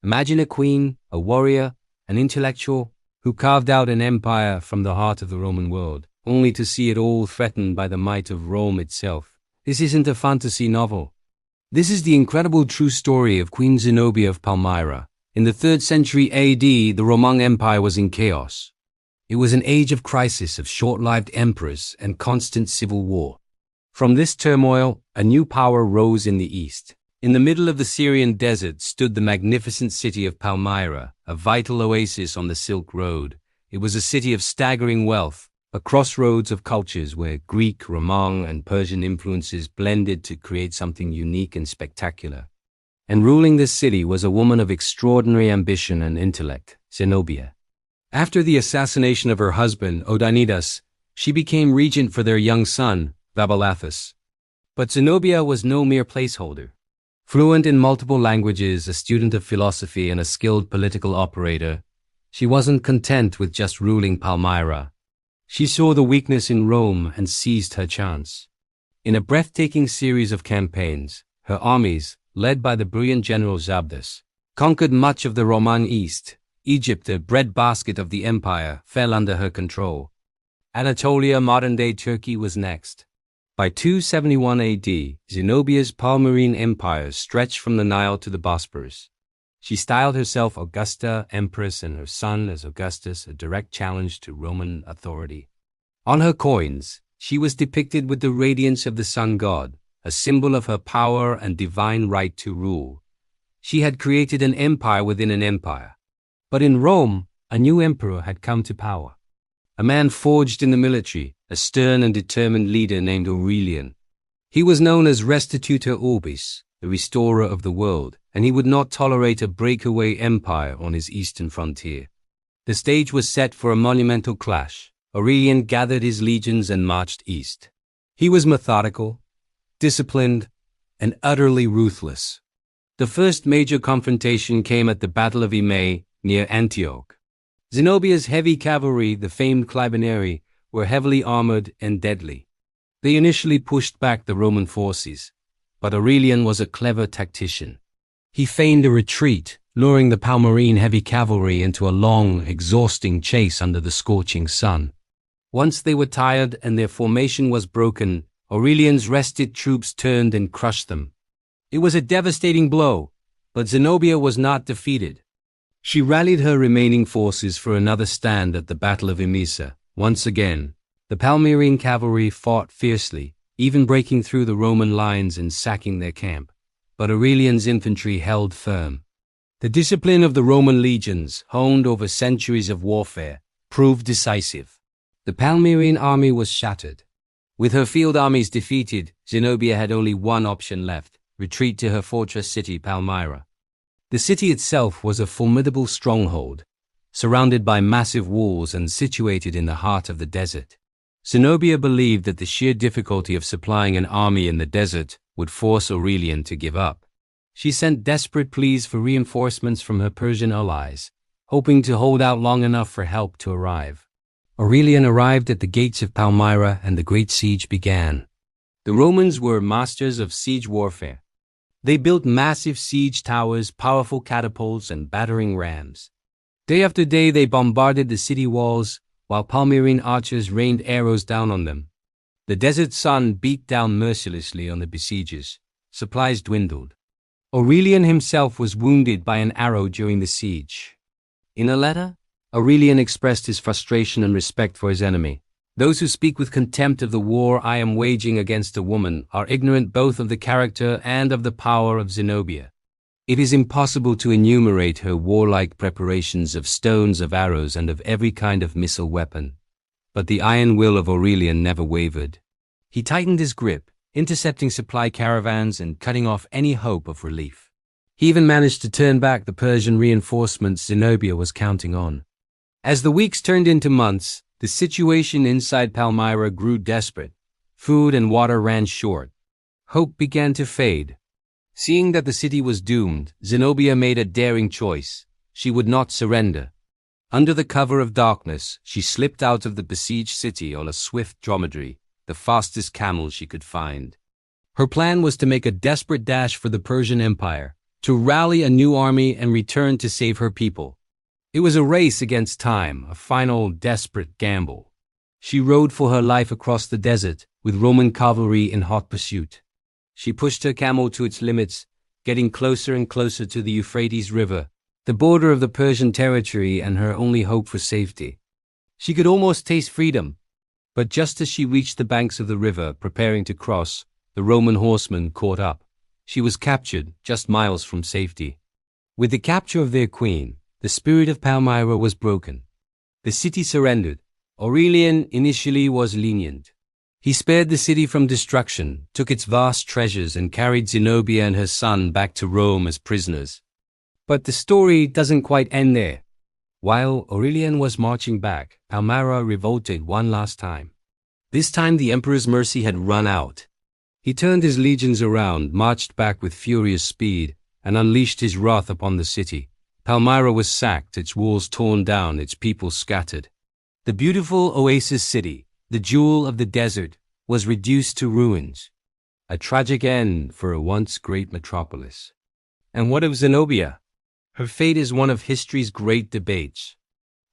Imagine a queen, a warrior, an intellectual, who carved out an empire from the heart of the Roman world, only to see it all threatened by the might of Rome itself. This isn't a fantasy novel. This is the incredible true story of Queen Zenobia of Palmyra. In the 3rd century AD, the Roman Empire was in chaos. It was an age of crisis, of short-lived emperors and constant civil war. From this turmoil, a new power rose in the east. In the middle of the Syrian desert stood the magnificent city of Palmyra, a vital oasis on the Silk Road. It was a city of staggering wealth, a crossroads of cultures where Greek, Roman, and Persian influences blended to create something unique and spectacular. And ruling this city was a woman of extraordinary ambition and intellect, Zenobia. After the assassination of her husband, Odeinidas, she became regent for their young son, Vaballathus. But Zenobia was no mere placeholder. Fluent in multiple languages, a student of philosophy, and a skilled political operator, she wasn't content with just ruling Palmyra. She saw the weakness in Rome and seized her chance. In a breathtaking series of campaigns, her armies, led by the brilliant general Zabdas, conquered much of the Roman East. Egypt, the breadbasket of the empire, fell under her control. Anatolia, modern-day Turkey, was next. By 271 AD, Zenobia's Palmyrene empire stretched from the Nile to the Bosporus. She styled herself Augusta, Empress, and her son as Augustus, a direct challenge to Roman authority. On her coins, she was depicted with the radiance of the sun god, a symbol of her power and divine right to rule. She had created an empire within an empire. But in Rome, a new emperor had come to power. A man forged in the military, a stern and determined leader named Aurelian. He was known as Restitutor Orbis, the restorer of the world, and he would not tolerate a breakaway empire on his eastern frontier. The stage was set for a monumental clash. Aurelian gathered his legions and marched east. He was methodical, disciplined, and utterly ruthless. The first major confrontation came at the Battle of Imae near Antioch. Zenobia's heavy cavalry, the famed Clibanarii, were heavily armored and deadly. They initially pushed back the Roman forces, but Aurelian was a clever tactician. He feigned a retreat, luring the Palmyrene heavy cavalry into a long, exhausting chase under the scorching sun. Once they were tired and their formation was broken, Aurelian's rested troops turned and crushed them. It was a devastating blow, but Zenobia was not defeated. She rallied her remaining forces for another stand at the Battle of Emesa. Once again, the Palmyrene cavalry fought fiercely, even breaking through the Roman lines and sacking their camp. But Aurelian's infantry held firm. The discipline of the Roman legions, honed over centuries of warfare, proved decisive. The Palmyrene army was shattered. With her field armies defeated, Zenobia had only one option left: retreat to her fortress city, Palmyra. The city itself was a formidable stronghold, surrounded by massive walls and situated in the heart of the desert. Zenobia believed that the sheer difficulty of supplying an army in the desert would force Aurelian to give up. She sent desperate pleas for reinforcements from her Persian allies, hoping to hold out long enough for help to arrive. Aurelian arrived at the gates of Palmyra and the great siege began. The Romans were masters of siege warfare. They built massive siege towers, powerful catapults, and battering rams. Day after day they bombarded the city walls, while Palmyrene archers rained arrows down on them. The desert sun beat down mercilessly on the besiegers. Supplies dwindled. Aurelian himself was wounded by an arrow during the siege. In a letter, Aurelian expressed his frustration and respect for his enemy. "Those who speak with contempt of the war I am waging against a woman are ignorant both of the character and of the power of Zenobia. It is impossible to enumerate her warlike preparations of stones, of arrows, and of every kind of missile weapon." But the iron will of Aurelian never wavered. He tightened his grip, intercepting supply caravans and cutting off any hope of relief. He even managed to turn back the Persian reinforcements Zenobia was counting on. As the weeks turned into months, the situation inside Palmyra grew desperate. Food and water ran short. Hope began to fade. Seeing that the city was doomed, Zenobia made a daring choice. She would not surrender. Under the cover of darkness, she slipped out of the besieged city on a swift dromedary, the fastest camel she could find. Her plan was to make a desperate dash for the Persian Empire, to rally a new army and return to save her people. It was a race against time, a final desperate gamble. She rode for her life across the desert, with Roman cavalry in hot pursuit. She pushed her camel to its limits, getting closer and closer to the Euphrates River, the border of the Persian territory and her only hope for safety. She could almost taste freedom, but just as she reached the banks of the river, preparing to cross, the Roman horsemen caught up. She was captured, just miles from safety. With the capture of their queen, the spirit of Palmyra was broken. The city surrendered. Aurelian initially was lenient. He spared the city from destruction, took its vast treasures, and carried Zenobia and her son back to Rome as prisoners. But the story doesn't quite end there. While Aurelian was marching back, Palmyra revolted one last time. This time the emperor's mercy had run out. He turned his legions around, marched back with furious speed, and unleashed his wrath upon the city. Palmyra was sacked, its walls torn down, its people scattered. The beautiful oasis city, the jewel of the desert, was reduced to ruins. A tragic end for a once great metropolis. And what of Zenobia? Her fate is one of history's great debates.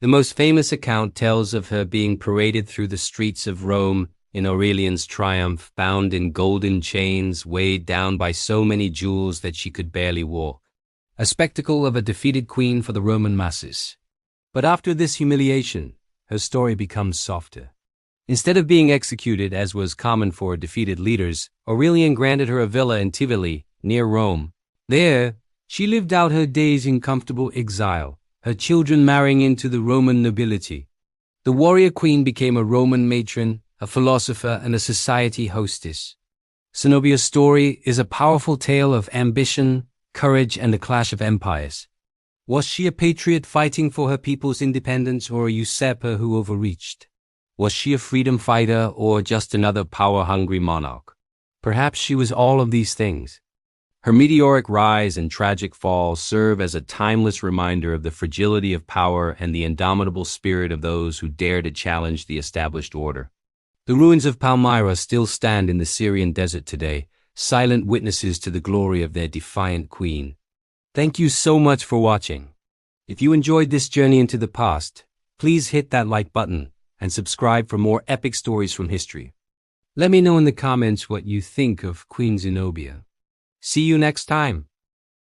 The most famous account tells of her being paraded through the streets of Rome in Aurelian's triumph, bound in golden chains, weighed down by so many jewels that she could barely walk. A spectacle of a defeated queen for the Roman masses. But after this humiliation, her story becomes softer. Instead of being executed, as was common for defeated leaders, Aurelian granted her a villa in Tivoli, near Rome. There, she lived out her days in comfortable exile, her children marrying into the Roman nobility. The warrior queen became a Roman matron, a philosopher, and a society hostess. Zenobia's story is a powerful tale of ambition, courage, and the clash of empires. Was she a patriot fighting for her people's independence, or a usurper who overreached? Was she a freedom fighter, or just another power-hungry monarch? Perhaps she was all of these things. Her meteoric rise and tragic fall serve as a timeless reminder of the fragility of power and the indomitable spirit of those who dare to challenge the established order. The ruins of Palmyra still stand in the Syrian desert today, silent witnesses to the glory of their defiant queen. Thank you so much for watching. If you enjoyed this journey into the past, please hit that like button and subscribe for more epic stories from history. Let me know in the comments what you think of Queen Zenobia. See you next time.